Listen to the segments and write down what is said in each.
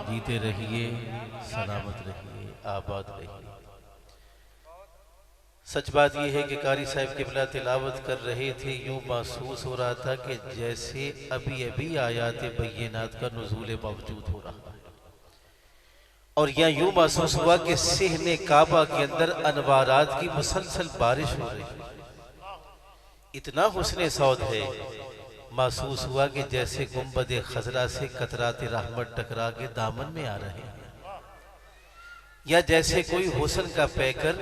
जीते रहिए, सलामत रहिए, आबाद रहिए। सच बात यह है कि कारी साहब क़िबला तिलावत कर रहे थे, यूं महसूस हो रहा था कि जैसे अभी अभी आयात बय्यिनात का नुज़ूल मौजूद हो रहा है, और यह यूं महसूस हुआ कि सिहने काबा के अंदर अनवारात की मुसलसल बारिश हो रही है। इतना हुस्ने सौद है, महसूस हुआ कि जैसे गुंबद खजरा से कतरात रहमत टकरा के दामन में आ रहे हैं, या जैसे कोई हुस्न का पैकर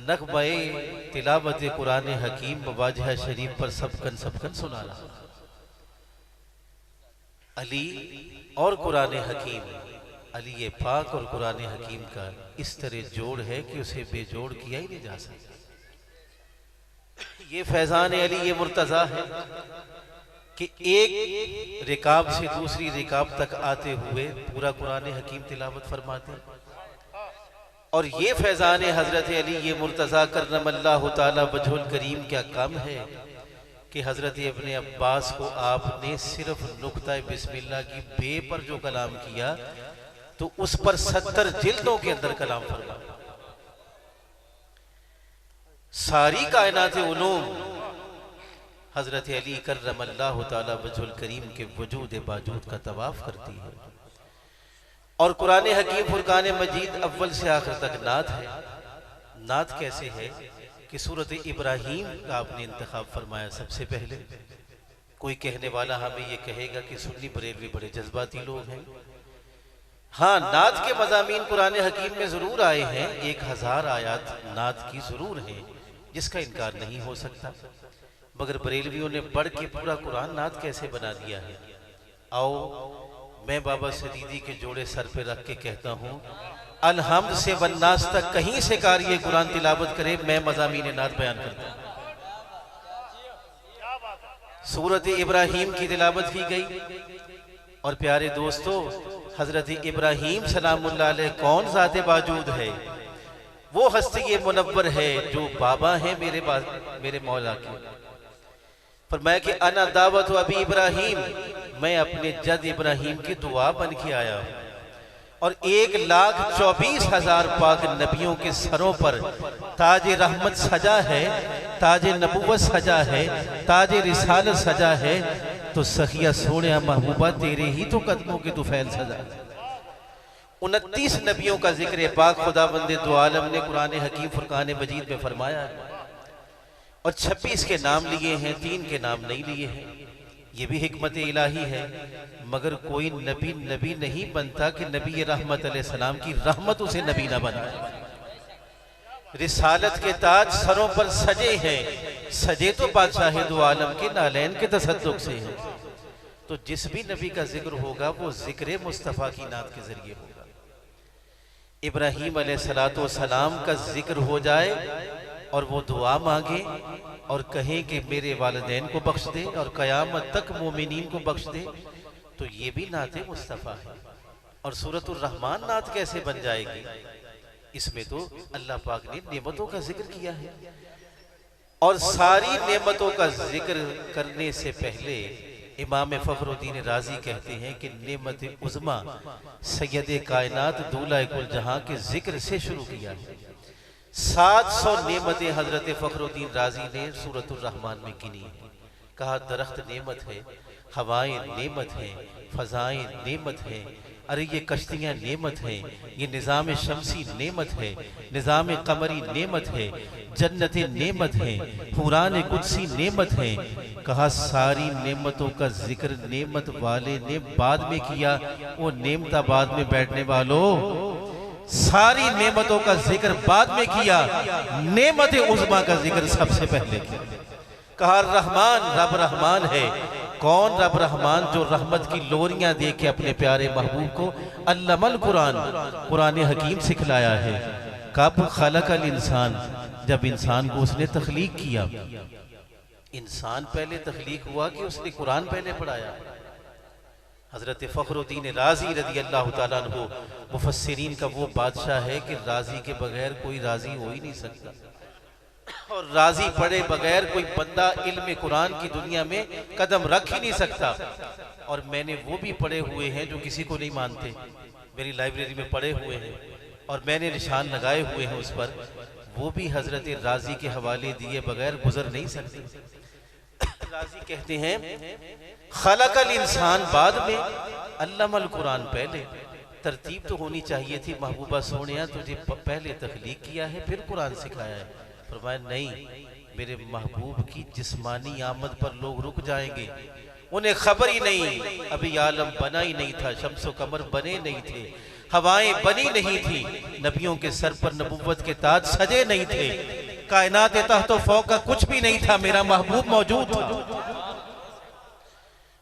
नग़्मे तिलावत कुरान हकीम वाजह शरीफ पर सबकन सबकन सुना रहा। अली और कुरान हकीम, अली पाक और कुरान हकीम का इस तरह जोड़ है कि उसे बेजोड़ किया ही नहीं जा सकता। ये फैजान अली, ये मुर्तजा है कि एक रिकाब से दूसरी रिकाब तक आते हुए पूरा कुरान हकीम तिलावत फरमाते हैं। और ये फैजान हजरत अली, ये मुर्तजा करमल्लाहु ताला वजहुल करीम क्या कम है कि हजरत इब्ने अब्बास को आपने सिर्फ नुक्ता बिस्मिल्लाह की बे पर जो कलाम किया तो उस पर 70 जिल्दों के अंदर कलाम फरमाया। सारी कायनात उलूम हजरत अली करमल्लाहु ताला वजहुल करीम के वजूद बाजूद का तवाफ करती है। और कुरान हकीम फुरकान मजीद अव्वल से आखिर तक नात है। नात कैसे है कि सूरत इब्राहीम का आपने इंतखाब फरमाया सबसे पहले। कोई कहने वाला हमें ये कहेगा कि सुन्नी बरेलवी बड़े जज्बाती लोग हैं। हाँ, नात के मज़ामीन कुरान हकीम में ज़रूर आए हैं, 1000 आयात नात की ज़रूर हैं, जिसका इनकार नहीं हो सकता। मगर बरेलवियों ने बढ़ के पूरा कुरान नात कैसे बना दिया है। आओ मैं बाबा सदीदी के जोड़े सर पे रख के कहता हूँ, अलहम्द से वन्नास तक कहीं से कारी कुरान तिलावत करे, मैं मज़ामीन नात बयान करता हूँ। सूरत इब्राहीम की तिलावत की गई। और प्यारे दोस्तों, हजरत इब्राहीम सलामुल्लाह अलैह कौन ज़ाते बाजूद है? वो हस्ती मुनव्वर है जो बाबा है मेरे मौला के। फरमाया कि अना दावत अबी इब्राहीम, मैं अपने जद इब्राहीम की दुआ बन के आया हूँ। और 1,24,000 पाक नबियों के सरों पर ताज रहमत सजा है, ताज नबुव्वत सजा है, ताज रिसालत सजा है। तो सखिया सोने महबूबा तेरे ही तो कदमों के तुफैल सजा है। 29 नबियों का जिक्र पाक खुदावंद दो आलम ने कुरान हकीम फुरकान मजीद में फरमाया है। और 26 के नाम लिए हैं, 3 के नाम नहीं लिए हैं। ये भी हिकमत इलाही है। मगर कोई नबी नहीं बनता कि नबी रहमत अलैहिस्सलाम की रहमत उसे नबी ना बनाए। रिसालत के ताज सरों पर सजे हैं, सजे तो बादशाह दो आलम के नालैन के तसद्दुक से हैं। तो जिस भी नबी का जिक्र होगा वो जिक्र मुस्तफ़ा की नात के जरिए होगा। इब्राहीम अलैहिस्सलातो सलाम का जिक्र हो जाए और वो दुआ मांगे और कहें कि मेरे वालिदैन को बख्श दे और क़यामत तक मोमिनीन को बख्श दे, तो ये भी नाते मुस्तफ़ा है। और सूरतुर रहमान नात कैसे बन जाएगी? इसमें तो अल्लाह पाक ने नेमतों का जिक्र किया है। और सारी नेमतों का जिक्र करने से पहले इमाम फ़खरुद्दीन राजी कहते हैं कि नेमत उज़्मा सैयद कायनात दूल्हा कुल जहां के जिक्र से शुरू किया है। 700 नेमतें हजरत फ़खरुद्दीन राजी ने सूरतुर रहमान में गिनी है। कहा दरख्त नेमत है, हवाएं नेमत हैं, फजाएं नेमत हैं, अरे ये कश्तियाँ नेमत हैं, ये निज़ाम शमसी नेमत है, निज़ाम कमरी नेमत है, जन्नतें नेमत हैं, हुरान कुदसी नेमत हैं। कहा सारी नेमतों का जिक्र नेमत वाले ने बाद में किया। वो नेमताबाद में बैठने वालों, सारी नेमतों का जिक्र बाद में किया, नेमत उज़्मा का जिक्र सबसे पहले किया। कहा रहमान, रब रहमान है। कौन रब रहमान? जो रहमत की लोरियां दे के अपने प्यारे महबूब को अल्लमल कुरान, कुरान हकीम सिखलाया है। कब खलकल इंसान, जब इंसान को उसने तख्लीक किया। इंसान पहले तख्लीक हुआ कि उसने कुरान पहले पढ़ाया? हजरत फ़खरुद्दीन राजी रज़ी अल्लाह ताला अन्हु मुफस्सिरीन का वो बादशाह है कि राजी के बगैर कोई राजी हो ही नहीं सकता। और राजी पढ़े बगैर कोई बंदा इल्म कुरान की दुनिया में कदम रख ही नहीं सकता। और मैंने वो भी पढ़े हुए हैं जो किसी को नहीं मानते। मेरी लाइब्रेरी में पड़े हुए हैं और मैंने निशान लगाए हुए हैं उस पर, वो भी हजरत राजी के हवाले दिए बगैर गुजर नहीं सकते। राजी कहते हैं खलकल इंसान बाद में, अल्लामल कुरान पहले। तरतीब तो होनी चाहिए थी, महबूबा सोनिया तुझे पहले तख्लीक किया है फिर कुरान सिखाया है। फरमाया नहीं, मेरे महबूब की जिस्मानी आमद पर लोग रुक जाएंगे, उन्हें खबर ही नहीं, अभी आलम बना ही नहीं था, शम्सो कमर बने नहीं थे, हवाएं बनी नहीं थी, नबियों के सर पर नबुव्वत के ताज सजे नहीं थे, कायनात तहत फौका कुछ भी नहीं था, मेरा महबूब मौजूद था।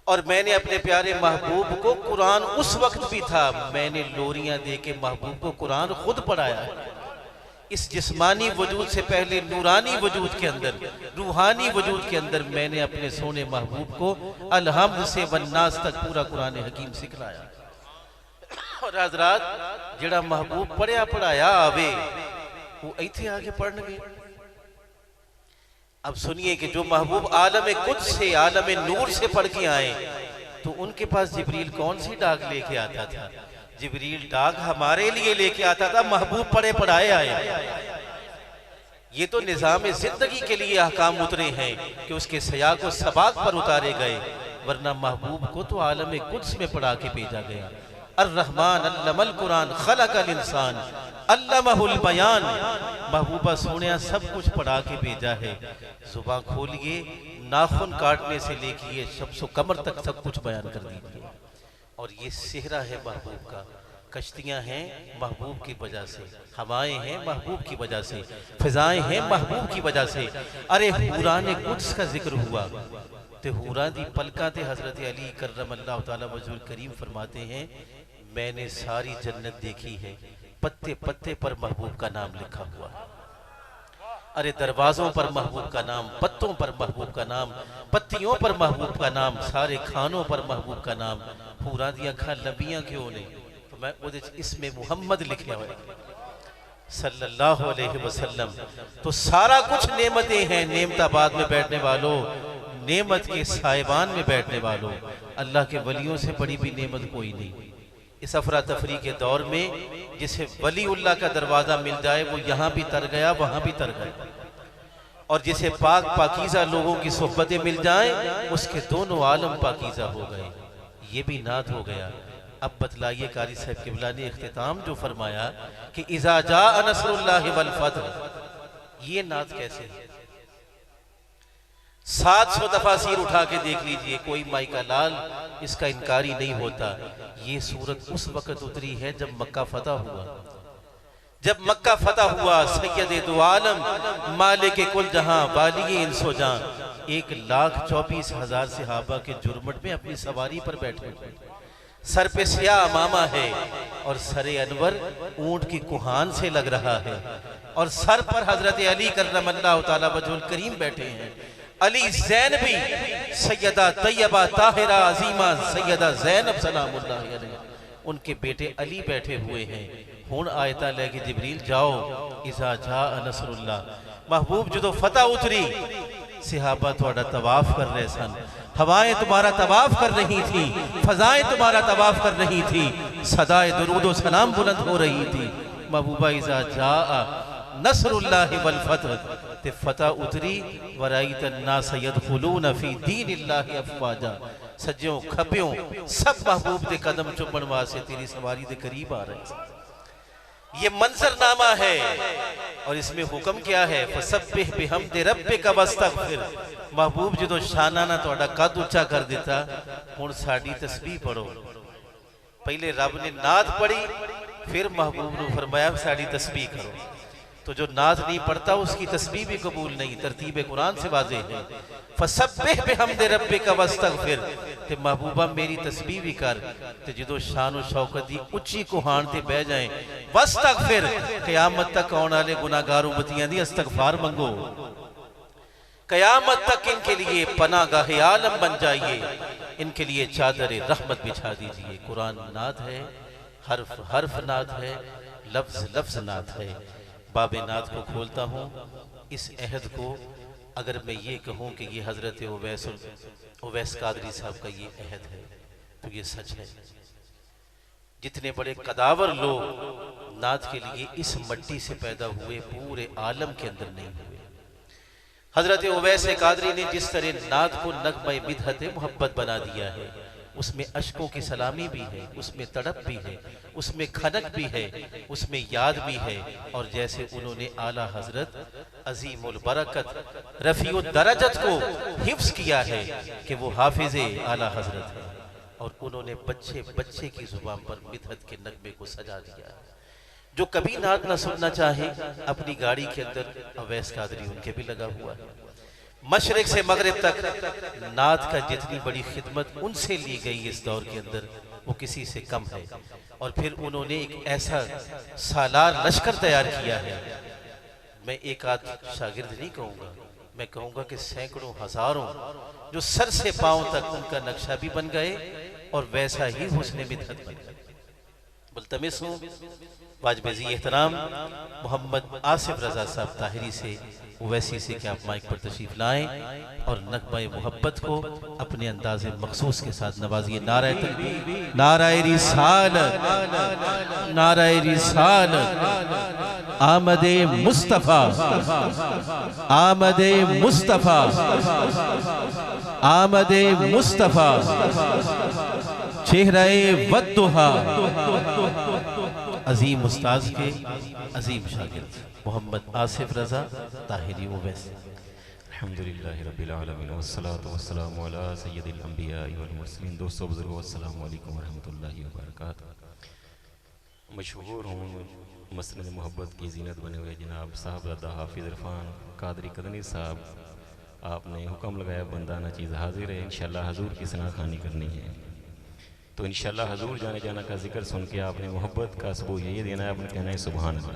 और मैंने अपने प्यारे महबूब को कुरान उस वक्त भी था, मैंने लोरियां दे के महबूब को कुरान खुद पढ़ाया है। इस जिस्मानी वजूद से पहले नूरानी वजूद के अंदर, रूहानी वजूद के अंदर मैंने अपने सोने महबूब को अलहम्द से वन्नास तक पूरा कुरान हकीम सिखलाया। और हजरात जेड़ा महबूब पढ़िया पढ़ाया आवे वो इथे आके पढ़न गए। अब सुनिए कि जो महबूब आलम कुद्स से, आलम नूर से पढ़ के आए, तो उनके पास जिब्रील कौन सी डाक लेके आता था? जिब्रील डाक हमारे लिए लेके आता था, महबूब पढ़े पढ़ाए आए। ये तो निजाम जिंदगी के लिए अहकाम उतरे हैं कि उसके सया को सबाक पर उतारे गए, वरना महबूब को तो आलम कुद्स में पढ़ा के भेजा गया। अर्रहमान अल्लमल कुरान खलकल इंसान अल्लमहुल बयान। महबूबा सोनिया सब कुछ पढ़ा के भेजा है। जुबान खोलिए, नाखून काटने से लेके शब्सो कमर तक सब कुछ बयान कर दीजिए। और ये सेहरा है महबूब का, कश्तियां हैं महबूब की वजह से, हवाएं हैं महबूब की वजह से, फिजाएं हैं महबूब की वजह से। अरे हुराने कुद्स का जिक्र हुआ तो हुरा दी पलका थे हजरत अली करमल्लाहु तआला वजहुल करीम फरमाते हैं, मैंने सारी जन्नत देखी है, पत्ते पत्ते पर महबूब का नाम लिखा हुआ। अरे दरवाजों पर महबूब का नाम, पत्तों पर महबूब का नाम, पत्तियों पर महबूब का नाम, सारे खानों पर महबूब का नाम। पूरा दिया खा लंबियां क्यों नहीं? तो मैं इसमें मोहम्मद लिखे हुए सल्लल्लाहु अलैहि वसल्लम। तो सारा कुछ नेमतें हैं, नेमताबाद में बैठने वालों, नेमत के साहिबान में बैठने वालों, अल्लाह के वलियों से बड़ी भी नेमत कोई नहीं। इस अफरा तफरी के दौर में जिसे वलीउल्लाह का दरवाजा मिल जाए वो यहाँ भी तर गया, वहां भी तर गया। और जिसे पाक पाकीज़ा लोगों की सोहबतें मिल जाएं, उसके दोनों आलम पाकीज़ा हो गए। ये भी नात हो गया। अब बतलाइए कारी साहब किबला ने इख्तिताम जो फरमाया कि इज़ा जाअ नस्रुल्लाहि वल फतह, ये नात कैसे है? 700 तफासीर उठा के देख लीजिए, कोई माई का लाल इसका इनकारी नहीं होता। ये सूरत उस वक्त उतरी है जब मक्का फतह हुआ। जब मक्का फतह हुआ, सैयद दो आलम मालिक कुल जहां वाली इंसो जां 1,24,000 सहाबा के जुर्मट में अपनी सवारी पर बैठे हुए, सर पे सियाह अमामा है और सरे अनवर ऊंट की कुहान से लग रहा है, और सर पर हजरत अली करमल्लाहु तआला वजहुल करीम बैठे हैं। अली ज़ैनबी, सैयदा तैयबा ताहिरा अजीमा सैयदा ज़ैनब सलामुल्लाह अलैहा, उनके बेटे अली बैठे हुए हैं। हुण आयता लेके जिब्रील जाओ, इज़ा जाअ नस्रुल्लाह। महबूब जो फतह उतरी, सहाबा थोड़ा तवाफ कर रहे सन, हवाएं तुम्हारा तवाफ कर रही थी, फजाएं तुम्हारा तवाफ कर रही थी, सदाए दुरूद सलाम बुलंद हो रही थी। महबूबा इज़ा जाअ नस्रुल्लाहि वल फतह, ते फतह उतरी, वराइत अन्नास यदखुलून फी दीनिल्लाहि अफवाजा। सज्जों खब्यों सब महबूब दे कदम चुमण वास्ते तेरी सवारी दे करीब आ रहे। ये मंजरनामा है और इसमें हुक्म क्या है? फसब्बिह बिहम्दि रब्बिका वस्तगफिर। महबूब जो शाना ना तुहाडा कद उच्चा कर दिता, हुण साडी तस्बीह पढ़ो। पहले रब ने नात पढ़ी, फिर महबूब ने फरमाया साडी तस्बीह करो। तो जो नात नहीं पढ़ता उसकी तस्बीह भी कबूल नहीं, तरतीब कुरान से वाज़ेह है। फसब्बिह बिहम्दि रब्बिका वस्तगफिर, ते महबूबा मेरी तस्बीह भी कर। ते जो शान शौकत दी उच्ची कुहान ते बह जाए, वस्तगफिर, क़यामत तक आने वाले गुनाहगार उम्मतियां दी इस्तगफार मंगो। क़यामत तक इनके लिए पनागाह आलम बन जाइए, इनके लिए चादर रहमत बिछा दीजिए। कुरान नात है, हर्फ हर्फ नात है, लफ्ज लफ्ज नात है। बाबे नात को खोलता हूँ, इस अहद को अगर मैं ये कहूँ कि ये हजरत उवैस कादरी साहब का ये अहद है तो ये सच है। जितने बड़े कदावर लोग नात के लिए इस मिट्टी से पैदा हुए पूरे आलम के अंदर नहीं हुए। हजरत उवैस कादरी ने जिस तरह नात को नगमे बिदअत मोहब्बत बना दिया है, उसमें अश्कों की सलामी भी है, उसमें तड़प भी है, उसमें खनक भी है, उसमें याद भी है। और जैसे उन्होंने आला हजरत अजीमुल बरकत रफीउद दरजत को हिफ्ज किया है कि वो हाफिज़े आला हजरत है, और उन्होंने बच्चे बच्चे की जुबान पर बिदअत के नगमे को सजा दिया है। जो कभी नात ना सुनना चाहे, अपनी गाड़ी के अंदर अवैस कादरी उनके भी लगा हुआ है। मशरिक से मगरिब तक नात का जितनी बड़ी खिदमत उनसे ली गई इस दौर के अंदर, वो किसी से कम है। और फिर उन्होंने एक ऐसा सालार लश्कर तैयार किया है, मैं एक आध शागिर्द नहीं कहूँगा, मैं कहूँगा कि सैकड़ों हजारों जो सर से पांव तक उनका नक्शा भी बन गए और वैसा ही हुस्न बिदअत बन गए। मुल्तमिस हूँ वाजबेज़ी एहतराम मोहम्मद आसिफ रजा साहब ताहिरी से, वैसी से कि आप माइक पर तशरीफ लाएं और नगमा मोहब्बत को अपने अंदाज़े मखसूस के साथ नवाजिए। नाराए तकबीर, नाराए रिसालत, नाराए रिसालत, आमदे मुस्तफ़ा, आमदे मुस्तफ़ा, आमदे मुस्तफ़ा, चेहरे वद्दुहा, अजीम उस्ताद के अजीम शागिर्द मोहम्मद आसिफ रजा ताहिरी उवैस। अल्हम्दुलिल्लाहि रब्बिल आलमीन वस्सलातु वस्सलामु अला सय्यिदिल अंबिया वल मुरसलीन। दोस्तों बुजुर्गों, अस्सलामु अलैकुम वरहमतुल्लाहि वबरकातुहू। मशहूर हूँ मसनद मोहब्बत की जीनत बने हुए जनाब साहबजादा हाफिज़ इरफान कादरी कदनी साहब, आपने हुक्म लगाया बंदा ना चीज़ हाजिर है, इंशाअल्लाह हजूर की सना खानी करनी है। तो इंशाअल्लाह हजूर जाने जाना का जिक्र सुन के आपने मोहब्बत का सबूत ये देना है, आपने कहना है सुभान अल्लाह।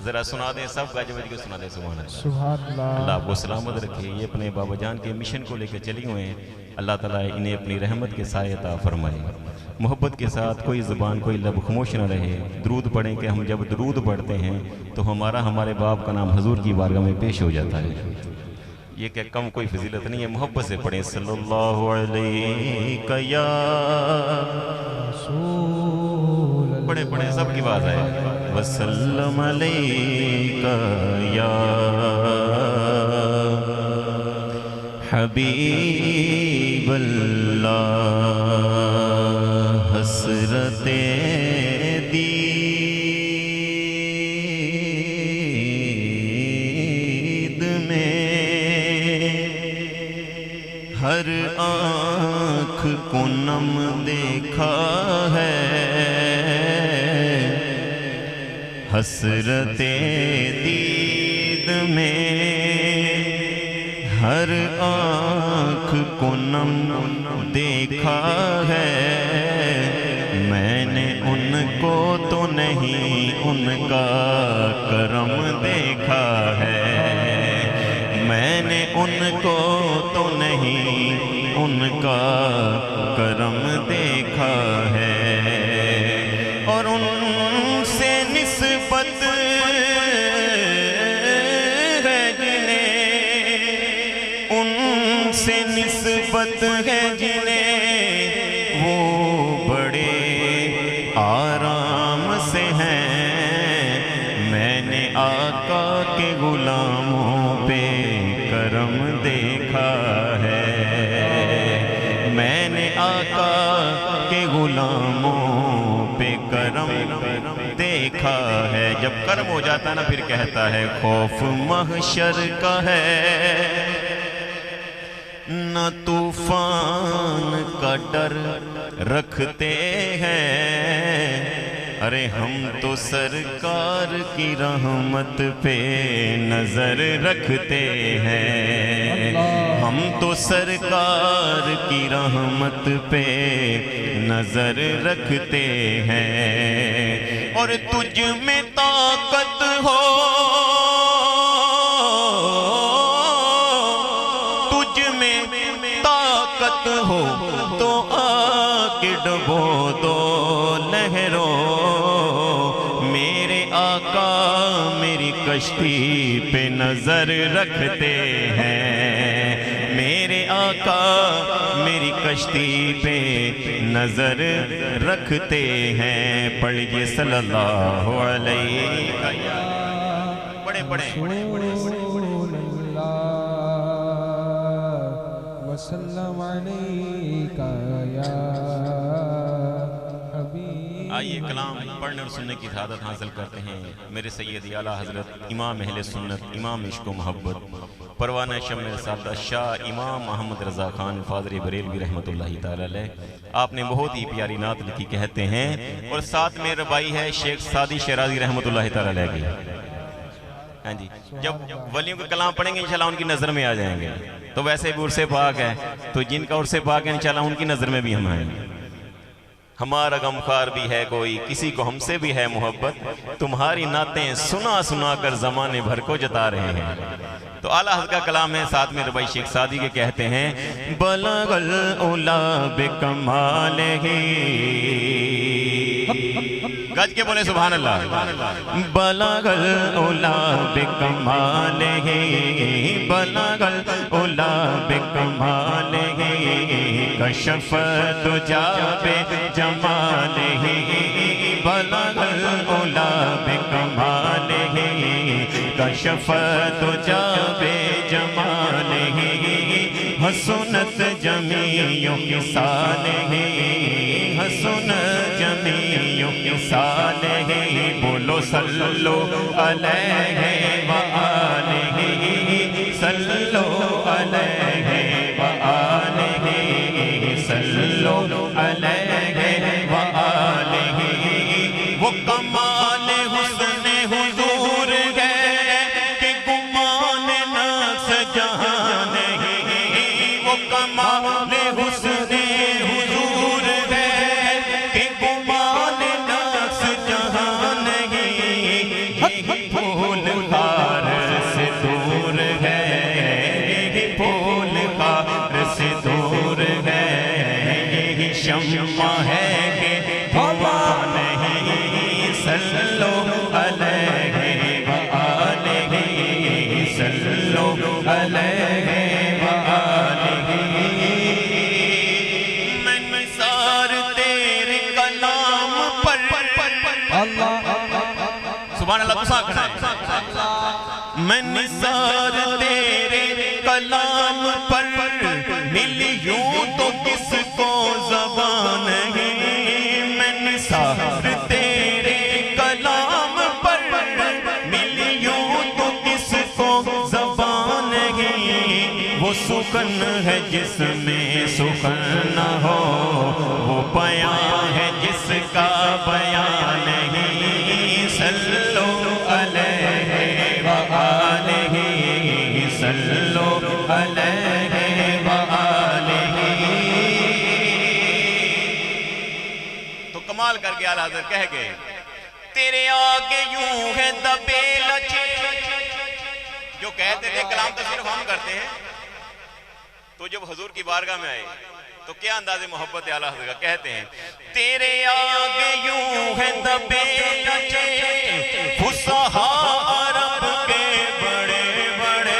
ज़रा सुना दें, सब गज बज के सुना दें सुभान अल्लाह। अल्लाह आपको सलामत रखे। ये अपने बाबा जान के मिशन को लेकर चली हुए हैं, अल्लाह ताला इन्हें अपनी रहमत के साए अता फरमाए। मोहब्बत के साथ कोई ज़बान कोई लब खामोश न रहे। दरूद पढ़ें कि हम जब दरूद पढ़ते हैं तो हमारे बाप का नाम हजूर की बारगाह में पेश हो जाता है। ये क्या कम कोई फजीलत नहीं है, मोहब्बत से पढ़ें सल्लल्लाहु अलैहि या पढ़े पढ़े सबकी आवाज आए वसल्लम अलैका या हबीबल्लाह हसरते हर आँख को नम देखा है, हसरते दीद में हर आँख को नम देखा है। मैंने उनको तो नहीं उनका करम देखा है, मैंने उनको तो नहीं उनका करम देखा है। और उनसे निस्बत है जिन्हें, उनसे निस्बत है जिन्हें वो बड़े आराम से हैं। मैंने आका के गुलामों पे करम देखा है, मैंने आका के गुलामों पे करम देखा है। जब कर्म हो जाता ना फिर कहता है खौफ महशर का है, न तूफान का डर रखते हैं। अरे हम तो सरकार की रहमत पे नजर रखते हैं, हम तो सरकार की रहमत पे नजर रखते हैं। और तुझ में ताकत हो, तुझ में ताकत हो तो आके डुबो दो लहरों। मेरे आका मेरी कश्ती पे नजर रखते हैं, मेरे आका मेरी कश्ती पे नजर रखते हैं। पढ़िए सल्लल्लाहु अलैहि बड़े बड़े वसल्लम अलैका या हबीब। आइए कलाम पढ़ने और सुनने की शहादत हासिल करते हैं मेरे सैयद आला हजरत इमाम अहले सुन्नत इमाम इश्क व मोहब्बत परवाना शम्मे सादा शाह इमाम मोहम्मद रज़ा खान फादरी बरेलवी रहमतुल्लाहि ताला अलैह। आपने बहुत ही प्यारी नात लिखी कहते हैं, और साथ में रबाई है शेख सादी शराजी रहमतुल्लाहि ताला अलैह की। हाँ जी, जब वलियों के कलाम पढ़ेंगे इंशाल्लाह उनकी नज़र में आ जाएंगे। तो वैसे भी उर्से पाक है, तो जिनका उर्से पाक है इंशाल्लाह उनकी नज़र में भी हम आएंगे। हमारा गमखार भी है कोई, किसी को हमसे भी है मोहब्बत, तुम्हारी नातें सुना सुना कर जमाने भर को जता रहे हैं। तो आला हज़रत का कलाम है, साथ में रबाई शेख सादी के कहते हैं, बलगल उला बिकमालिही, गज के बोले सुभान अल्लाह। बलगल उला बिकमालिही, बलगल उला बिकमालिही, कशफ दुजा बे जमालिही, बलगल उला बिकमालिही, कशफ दुजा बे जमालिही, हसनत जमीयो खिसालिही, हसनत जमीयो खिसालिही, बोलो सल्लो अलैहि व आलिही, सल्लो अलैहि व आलिही, सल्लो अलैहि व आलिही। वो कमाल हुस्न हुजूर है कि गुमान नक्स जहां नहीं, वो कमाल हुस्न हुजूर है कि गुमान नक्स जहां नहीं, फूल खार से दूर है, फूल खार से दूर है, यही शम्मा है कि धुआं नहीं, सल्लो अलैहि व आलिही, सल्लो अलैहि व आलिही। मैं निसार तेरे कलाम पर सुभान अल्लाह तुसा आखना है। मैं निसार तेरे कलाम पर मिली यूं तो किसको ज़बान है, मैं निसार तेरे कलाम पर मिली यूं तो किसको ज़बान है, वो सुखन है जिसमें सुखन न हो, वो बयां है जिसका बयां नहीं, सल्लो अलैहि व आलिही, सल्लो अलैहि व आलिही। तो कमाल करके आला हज़रत कह गए, तेरे आगे यूं है दबे लचे, जो कहते थे कलाम तो सिर्फ हम करते हैं, तो जब हुजूर की बारगाह में आए तो क्या अंदाज़े मोहब्बत आला हज़रत का कहते हैं, तेरे आगे यूं है दबे लचे, फुसहा अरब के बड़े बड़े,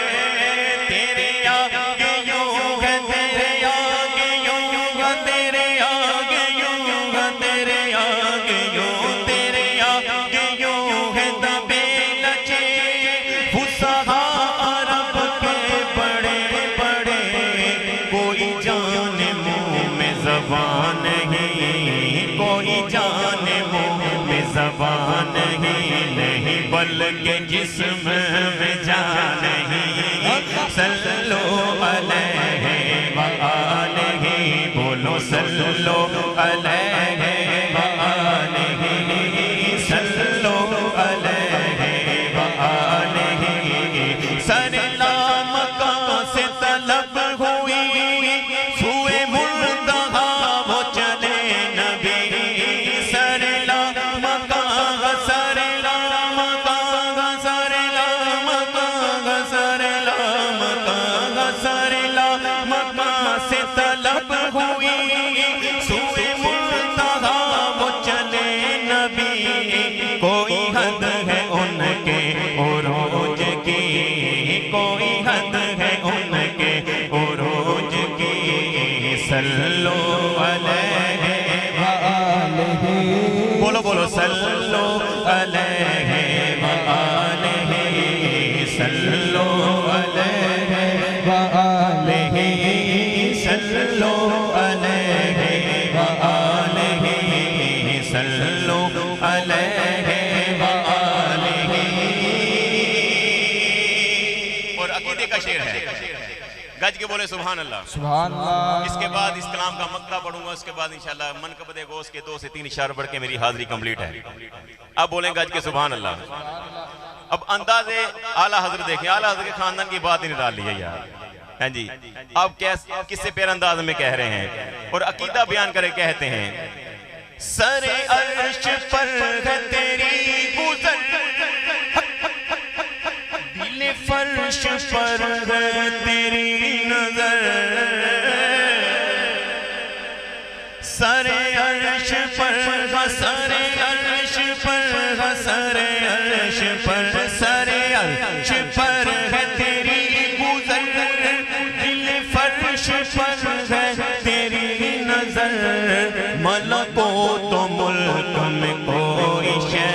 तेरे आगे यूं है, तेरे आगे यूं है, तेरे आगे यूं है, तेरे आगे यूं, तेरे आगे यूं है दबे लचे, फुसहा अरब के बड़े बड़े, कोई जाने मुंह में ज़बान नहीं, कोई जाने मुंह में ज़बान नहीं, बल्कि जिस्म में जान नहीं, सल्लो अलैहि व आलिही, बोलो सल्लो अलैहि व आलिही, सल्लो अलैहि व आलिही। सरला मक्का से तलब हुई, सुए मुर्तज़ा वो चले नबी, सरला मक्का, सरला मक्का, सरला मक्का, सरला मक्का, सरला मक्का से तलब हुई, सुए मुर्तज़ा वो चले नबी, कोई हद है उनके उरूज की, कोई हद है उनके उरूज सल्लो अलैहि व आलिहि सल्लो अलैहि व आलिहि सल्लो अलैहि व आलिहि सल्लो अलैहि व आलिहि। और अकीदे का शेर है, गज के बोले सुभान अल्लाह। सुभान अल्लाह। इसके बाद इस कलाम का मक्ता पढ़ूंगा, उसके बाद इंशाल्लाह मनकबत गोश के 2 से 3 इशारे पढ़ के मेरी हाजिरी कंप्लीट है। अब बोलें गज के सुभान अल्लाह। अब अंदाजे आला हजरत देखें, आला हजरत के खानदान की बात ही निकाल ली है यार, हैं जी। अब किससे प्यारे अंदाज में कह रहे हैं और अकीदा बयान करे, कहते हैं सरे अर्श पर है तेरी गुज़र, दिल फर्श पर है तेरी नजर, सरे अर्श पर सरे अर्श पर सरे अर्श पर सरे अर्श पर है तेरी गुज़र, दिल फर्श पर है तेरी नजर, मलको तो मुल्क में कोई शै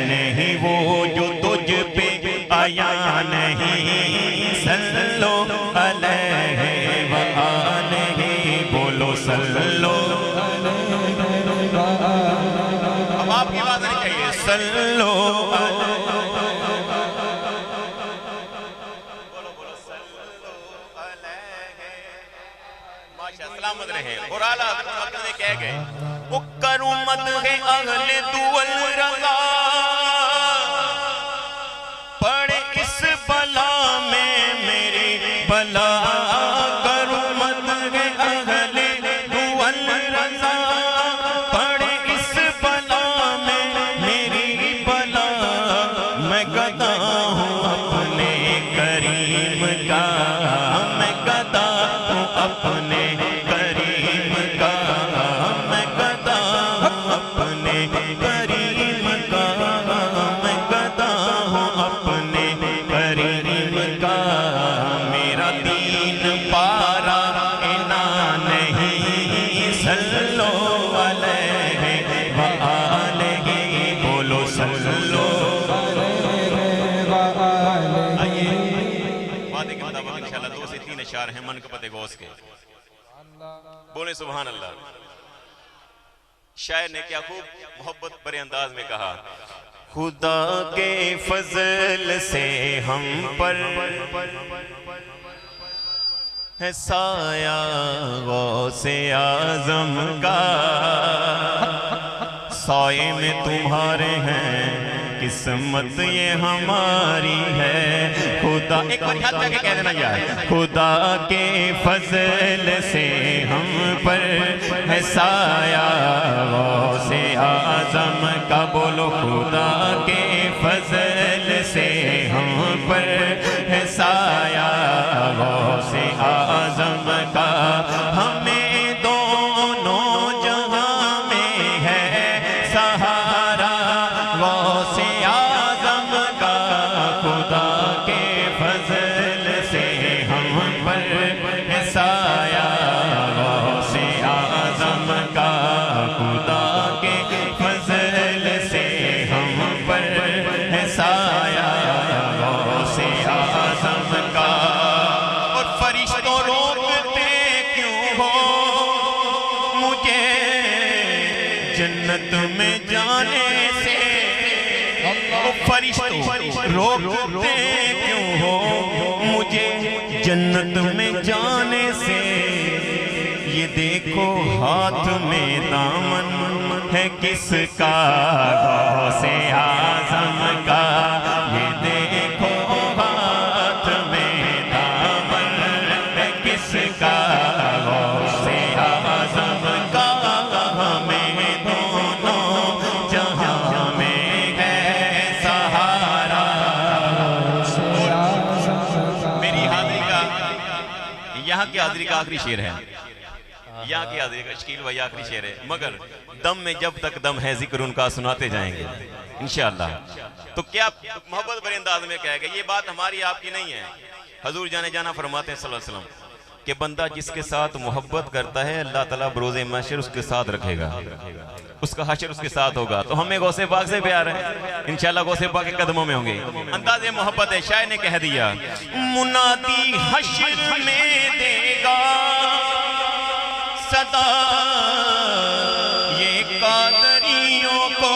नहीं वो जो तुझ पे आया नहीं, सल्लो अलैहि व आलिहि, बोलो सल्लो। अब आपकी बात नहीं चाहिए, सल्लो सलामत रहे। और आला हज़रत ने कह गए वो करूं मत है अगले दुअल रज़ा, पड़े इस बला में मेरी बला, करूं मत है अगले दुअल रज़ा, पड़े इस बला में मेरी बला, मैं गदा हूँ अपने करीम का, मैं गदा हूँ अपने करीम का, मैं गदा हूँ अपने करीम का, मैं गदा हूँ अपने करीम का, मेरा दीन पारा इना नहीं, सल्लो अलैहि व आलिहि, बोलो सल्लो आइए। वादे के मुताबिक इंशाल्लाह 2 से 3 इशारे हैं मनकबत गौस के, बोले सुभान अल्लाह। शायर ने क्या खूब मोहब्बत भरे अंदाज में कहा, खुदा के फजल से हम पर है साया गौसे आजम का, साए में तुम्हारे हैं किस्मत ये हमारी है, खुदा एक बार हाथ जाके कह देना यार, खुदा के फजल से हम पर है साया गौसे आजम का, बोलो खुदा के फजल से हम पर है साया गौसे आजम का, हमें दोनों जहां में है सहारा गौसे आजम का, खुदा के फजल से हम पर है साया गौसे आजम का, खुदा के फजल से हम पर है साया गौसे आजम का। और फरिश्तों रोकते क्यों हो मुझे जन्नत में जाने से, फरिश्तों रोकते क्यों हो मुझे जन्नत में जाने से, ये देखो हाथ में दामन है किसका गौसे आजम का, ये देखो हाथ में दामन है किसका गौसे आजम का, हमें दोनों जहां में है सहारा। मेरी हाजिरी का यहाँ की हाजिरी का आखिरी शेर है, यहाँ की हाजिरी का शकील भाई आखिरी शेर है, मगर दम में जब तक दम है जिक्र उनका सुनाते जाएंगे इंशाअल्लाह। तो क्या मोहब्बत भरे अंदाज में कह गए, ये बात हमारी आपकी नहीं है, हजूर जाने जाना फरमाते हैं सल्लल्लाहु अलैहि वसल्लम कि बंदा जिसके साथ मोहब्बत करता है अल्लाह ताला बरोज़े महशर उसके साथ रखेगा, उसका हशर उसके साथ होगा। तो हमें गौसे पाक से प्यार है, इंशाल्लाह गौसे पाक के कदमों में होंगे। अंदाज़े मोहब्बत है, शायर ने कह दिया मुनादी हशर में देगा सदा ये कादरियों को,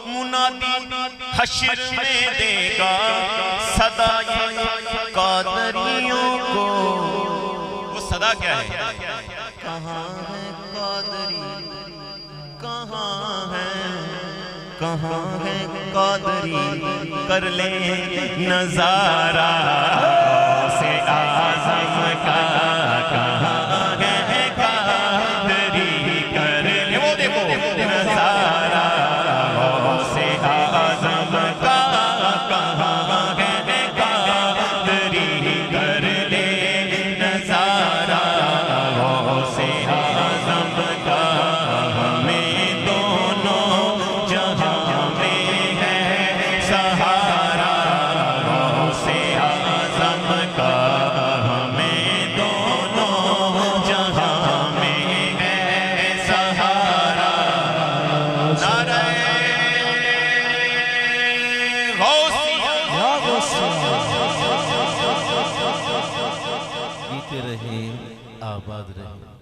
मुनादी हशर में देगा सदा ये कादरियों को। वो सदा क्या है? कहाँ है कादरी, कहाँ है कादरी, कर ले नजारा से आज़म का। कहाँ है कादरी, कर ले वो देखो नजारा से आज़म का। कहाँ है कादरी, कर ले नजारा से आज़म का। हमें दोनों जहां में है सहारा से आज़म का। हमें दोनों जहां में है सहारा। नारे जीते रहे आबाद रहे।